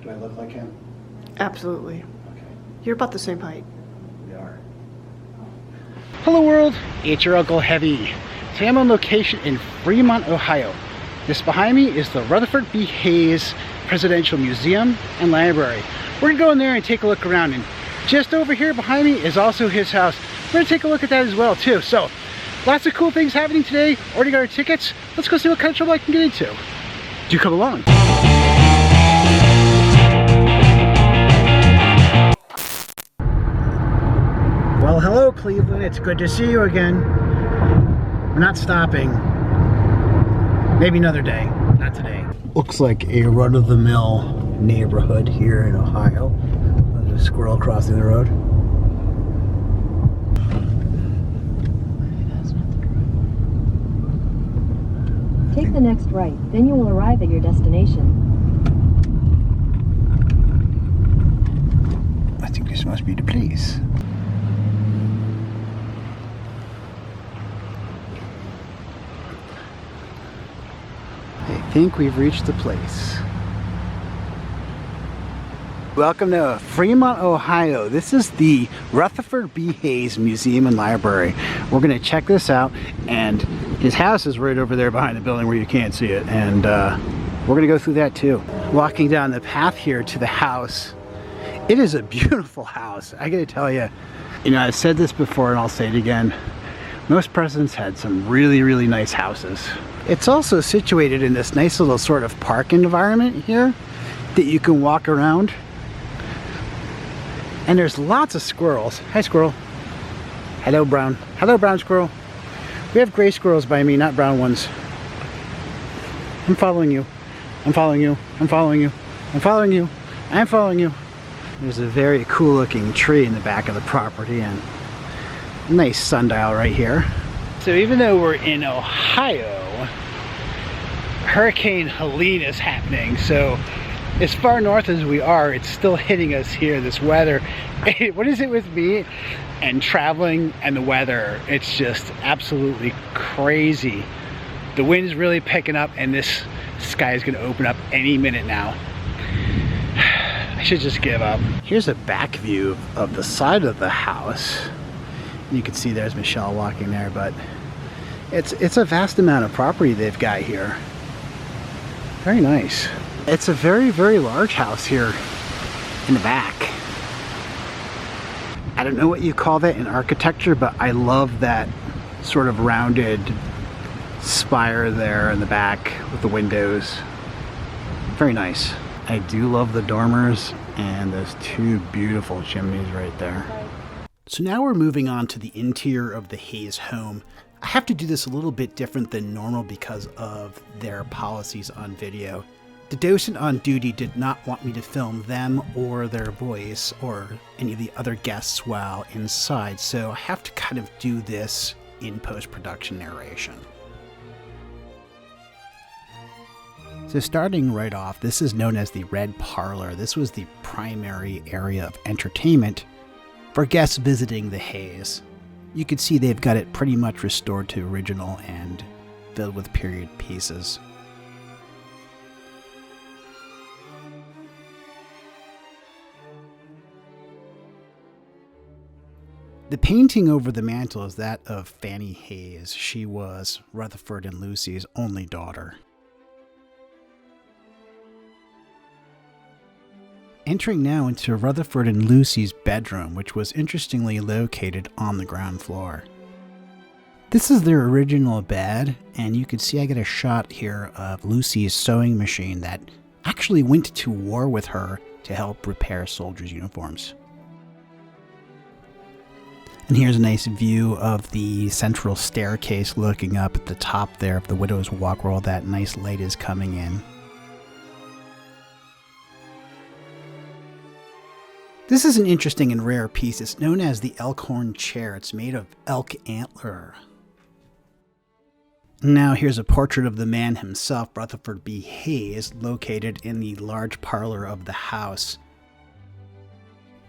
Do I look like him? Absolutely. Okay, You're about the same height. we are. Hello world, it's your Unkle Heavy. Today I'm on location in Fremont, Ohio. This behind me is the Rutherford B. Hayes Presidential Museum and Library. We're gonna go in there and take a look around, and just over here behind me is also his house. We're gonna take a look at that as well too. So lots of cool things happening today. Already got our tickets. Let's go see what kind of trouble I can get into. Do come along. Well, hello Cleveland, it's good to see you again. We're not stopping. Maybe another day, not today. Looks like a run-of-the-mill neighborhood here in Ohio. There's a squirrel crossing the road. Take the next right, then you will arrive at your destination. I think this must be the place. I think we've reached the place. Welcome to Fremont, Ohio. This is the Rutherford B. Hayes Museum and Library. We're going to check this out, and his house is right over there behind the building where you can't see it, and we're going to go through that too. Walking down the path here to the house, it is a beautiful house. I got to tell you, I've said this before and I'll say it again. Most presidents had some really, really nice houses. It's also situated in this nice little sort of park environment here that you can walk around. And there's lots of squirrels. Hi, squirrel. Hello, brown. Hello, brown squirrel. We have gray squirrels by me, not brown ones. I'm following you. I'm following you. I'm following you. I'm following you. I'm following you. There's a very cool looking tree in the back of the property and a nice sundial right here. So even though we're in Ohio, Hurricane Helene is happening. So as far north as we are, it's still hitting us here, this weather. What is it with me and traveling and the weather? It's just absolutely crazy. The wind's really picking up and this sky is going to open up any minute now. I should just give up. Here's a back view of the side of the house. You can see there's Michelle walking there, but it's a vast amount of property they've got here. Very nice. It's a very, very large house here in the back. I don't know what you call that in architecture, but I love that sort of rounded spire there in the back with the windows. Very nice. I do love the dormers and those two beautiful chimneys right there. So now we're moving on to the interior of the Hayes home. I have to do this a little bit different than normal because of their policies on video. The docent on duty did not want me to film them or their voice or any of the other guests while inside, so I have to kind of do this in post-production narration. So starting right off, this is known as the Red Parlor. This was the primary area of entertainment for guests visiting the Hayes. You can see they've got it pretty much restored to original and filled with period pieces. The painting over the mantel is that of Fannie Hayes. She was Rutherford and Lucy's only daughter. Entering now into Rutherford and Lucy's bedroom, which was interestingly located on the ground floor. This is their original bed, and you can see I get a shot here of Lucy's sewing machine that actually went to war with her to help repair soldiers' uniforms. And here's a nice view of the central staircase looking up at the top there of the Widow's Walk where all that nice light is coming in. This is an interesting and rare piece. It's known as the Elkhorn chair. It's made of elk antler. Now here's a portrait of the man himself, Rutherford B. Hayes, located in the large parlor of the house.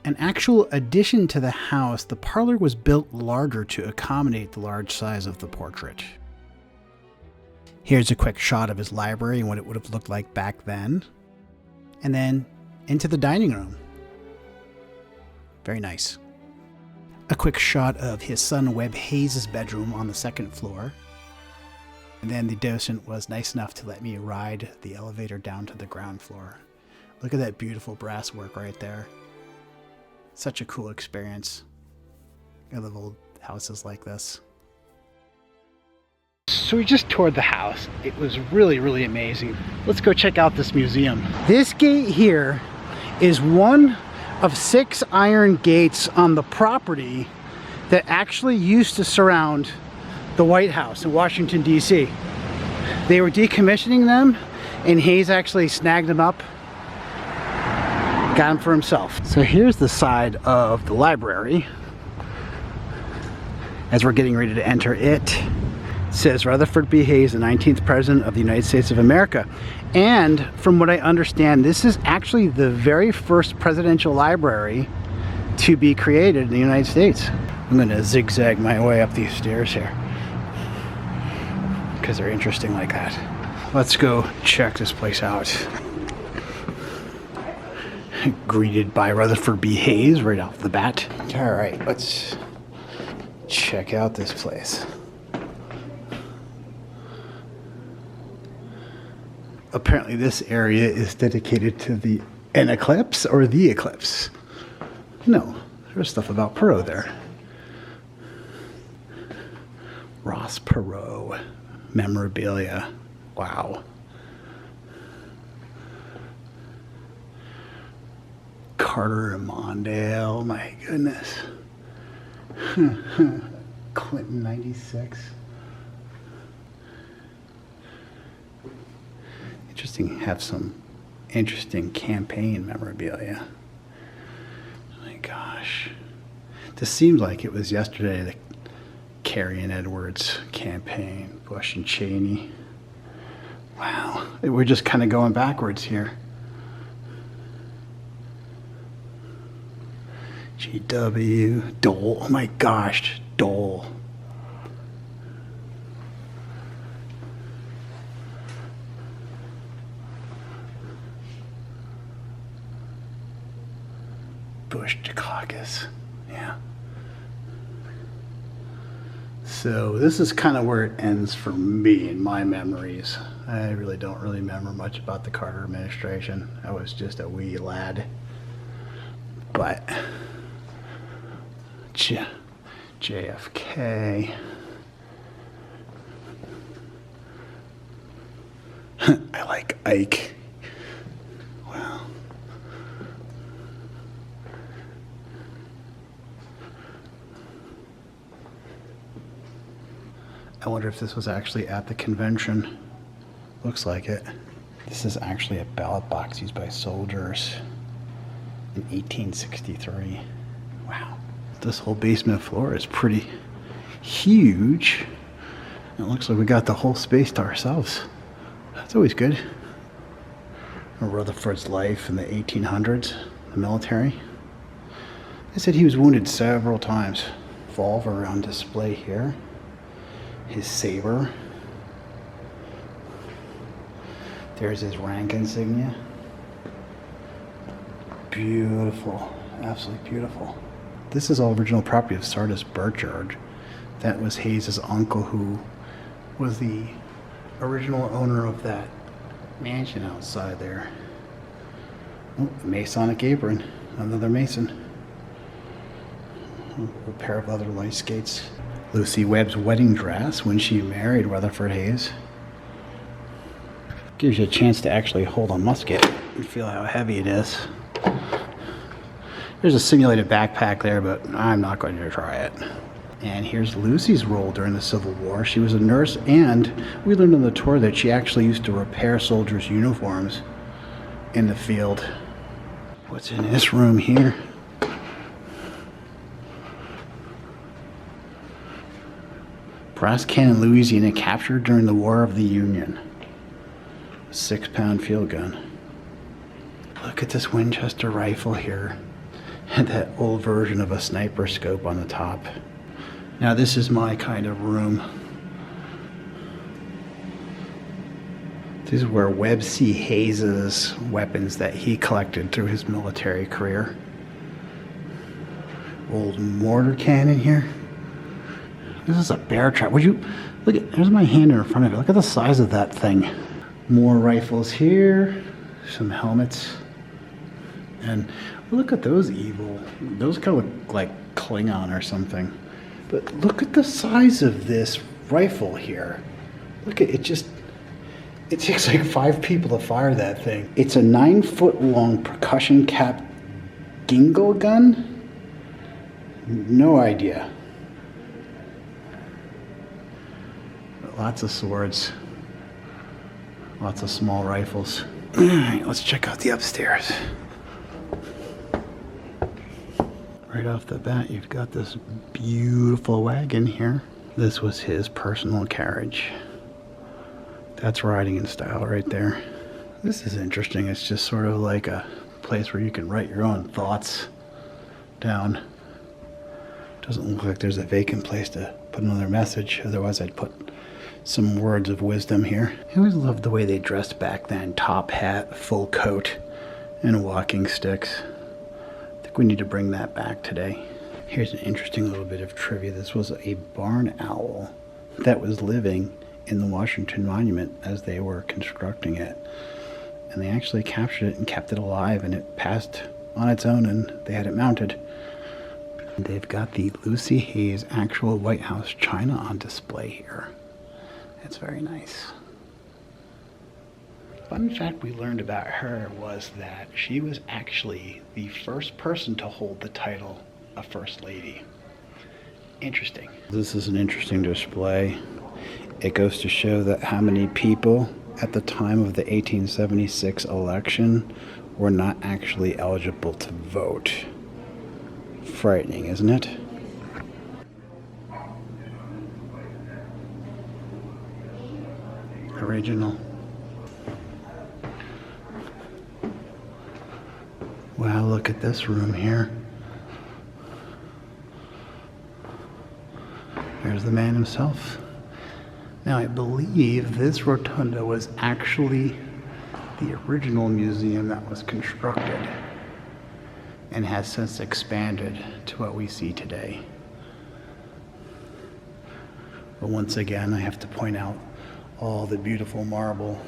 An actual addition to the house, the parlor was built larger to accommodate the large size of the portrait. Here's a quick shot of his library and what it would have looked like back then. And then into the dining room. Very nice. A quick shot of his son Webb Hayes' bedroom on the second floor. And then the docent was nice enough to let me ride the elevator down to the ground floor. Look at that beautiful brass work right there. Such a cool experience. I love old houses like this. So we just toured the house. It was really, really amazing. Let's go check out this museum. This gate here is one of 6 iron gates on the property that actually used to surround the White House in Washington, D.C. They were decommissioning them, and Hayes actually snagged them up, got them for himself. So here's the side of the library. As we're getting ready to enter it, says Rutherford B. Hayes, the 19th President of the United States of America. And from what I understand, this is actually the very first presidential library to be created in the United States. I'm going to zigzag my way up these stairs here because they're interesting like that. Let's go check this place out. Greeted by Rutherford B. Hayes right off the bat. All right, let's check out this place. Apparently this area is dedicated to an eclipse or the eclipse. No, there's stuff about Perot there. Ross Perot memorabilia. Wow. Carter and Mondale, my goodness. Clinton 96. Interesting, have some interesting campaign memorabilia. Oh my gosh. This seems like it was yesterday, the Kerry and Edwards campaign, Bush and Cheney. Wow, we're just kind of going backwards here. GW, Dole, oh my gosh, Dole. Bush to caucus, yeah. So this is kind of where it ends for me in my memories. I really don't remember much about the Carter administration. I was just a wee lad. But JFK. I like Ike. Wow. I wonder if this was actually at the convention. Looks like it. This is actually a ballot box used by soldiers in 1863. Wow. This whole basement floor is pretty huge. It looks like we got the whole space to ourselves. That's always good. Rutherford's life in the 1800s, the military. They said he was wounded several times. Revolver on display here. His saber. There's his rank insignia. Beautiful, absolutely beautiful. This is all original property of Sardis Burchard. That was Hayes' uncle, who was the original owner of that mansion outside there. Oh, Masonic apron, another Mason. A pair of leather light skates. Lucy Webb's wedding dress when she married Rutherford Hayes. Gives you a chance to actually hold a musket and feel how heavy it is. There's a simulated backpack there, but I'm not going to try it. And here's Lucy's role during the Civil War. She was a nurse, and we learned on the tour that she actually used to repair soldiers' uniforms in the field. What's in this room here? Brass cannon Louisiana captured during the War of the Union. A 6-pound field gun. Look at this Winchester rifle here. And that old version of a sniper scope on the top. Now this is my kind of room. These were Webb C. Hayes's weapons that he collected through his military career. Old mortar cannon here. This is a bear trap. Would you look at? There's my hand in front of it. Look at the size of that thing. More rifles here. Some helmets. And look at those evil. Those kind of look like Klingon or something. But look at the size of this rifle here. Look at it. It takes like 5 people to fire that thing. It's a 9-foot long percussion cap gingle gun. No idea. Lots of swords. Lots of small rifles. All right, let's check out the upstairs. Right off the bat, you've got this beautiful wagon here. This was his personal carriage. That's riding in style right there. This is interesting. It's just sort of like a place where you can write your own thoughts down. Doesn't look like there's a vacant place to put another message. Otherwise, I'd put some words of wisdom here. I always loved the way they dressed back then. Top hat, full coat, and walking sticks. I think we need to bring that back today. Here's an interesting little bit of trivia. This was a barn owl that was living in the Washington Monument as they were constructing it. And they actually captured it and kept it alive, and it passed on its own, and they had it mounted. And they've got the Lucy Hayes actual White House china on display here. It's very nice. Fun fact we learned about her was that she was actually the first person to hold the title of First Lady. Interesting. This is an interesting display. It goes to show that how many people at the time of the 1876 election were not actually eligible to vote. Frightening, isn't it? Original. Wow, look at this room here. There's the man himself. Now, I believe this rotunda was actually the original museum that was constructed and has since expanded to what we see today. But once again, I have to point out all the beautiful marble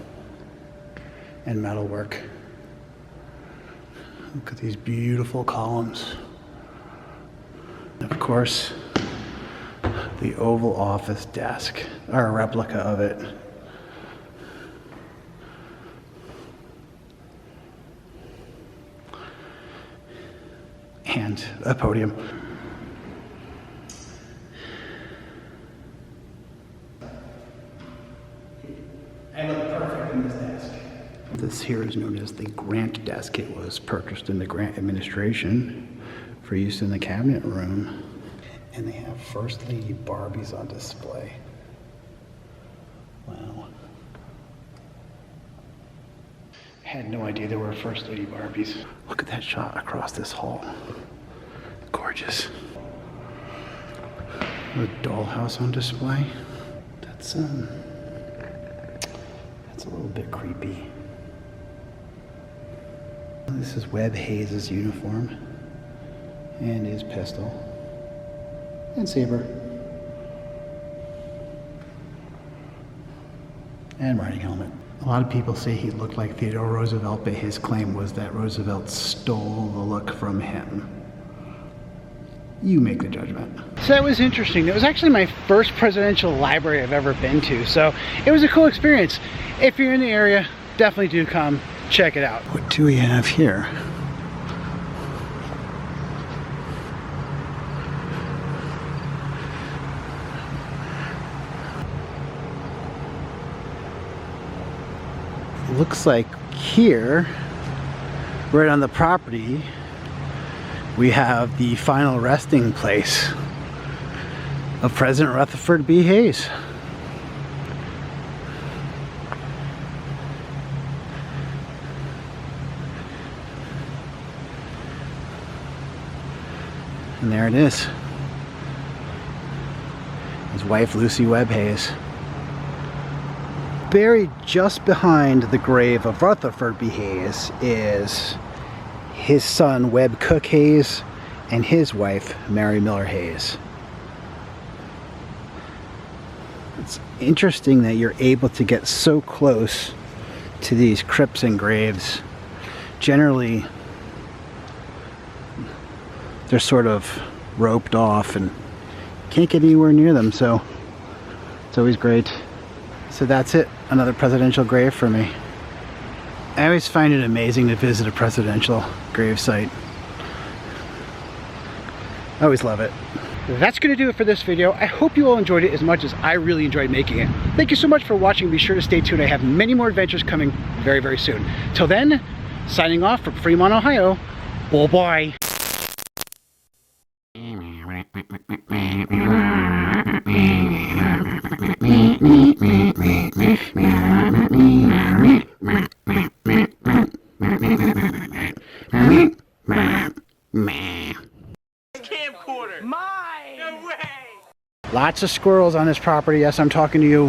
and metalwork. Look at these beautiful columns. And of course, the Oval Office desk, or a replica of it. And a podium. I look perfect in this desk. This here is known as the Grant desk. It was purchased in the Grant administration for use in the cabinet room. And they have First Lady Barbies on display. Wow. Had no idea there were First Lady Barbies. Look at that shot across this hall. Gorgeous. A dollhouse on display. That's a little bit creepy. This is Webb Hayes' uniform and his pistol. And saber. And riding helmet. A lot of people say he looked like Theodore Roosevelt, but his claim was that Roosevelt stole the look from him. You make the judgment. So that was interesting. It was actually my first presidential library I've ever been to, so it was a cool experience. If you're in the area, definitely do come check it out. What do we have here? Looks like here, right on the property, we have the final resting place of President Rutherford B. Hayes. And there it is. His wife, Lucy Webb Hayes. buried just behind the grave of Rutherford B. Hayes is his son Webb Cook Hayes and his wife Mary Miller Hayes. It's interesting that you're able to get so close to these crypts and graves. Generally, they're sort of roped off and can't get anywhere near them, so it's always great. So that's it, another presidential grave for me. I always find it amazing to visit a presidential gravesite. I always love it. That's going to do it for this video. I hope you all enjoyed it as much as I really enjoyed making it. Thank you so much for watching. Be sure to stay tuned. I have many more adventures coming very, very soon. Till then, signing off from Fremont, Ohio. Bye-bye. Camcorder. Mine. No way. Lots of squirrels on this property. Yes, I'm talking to you.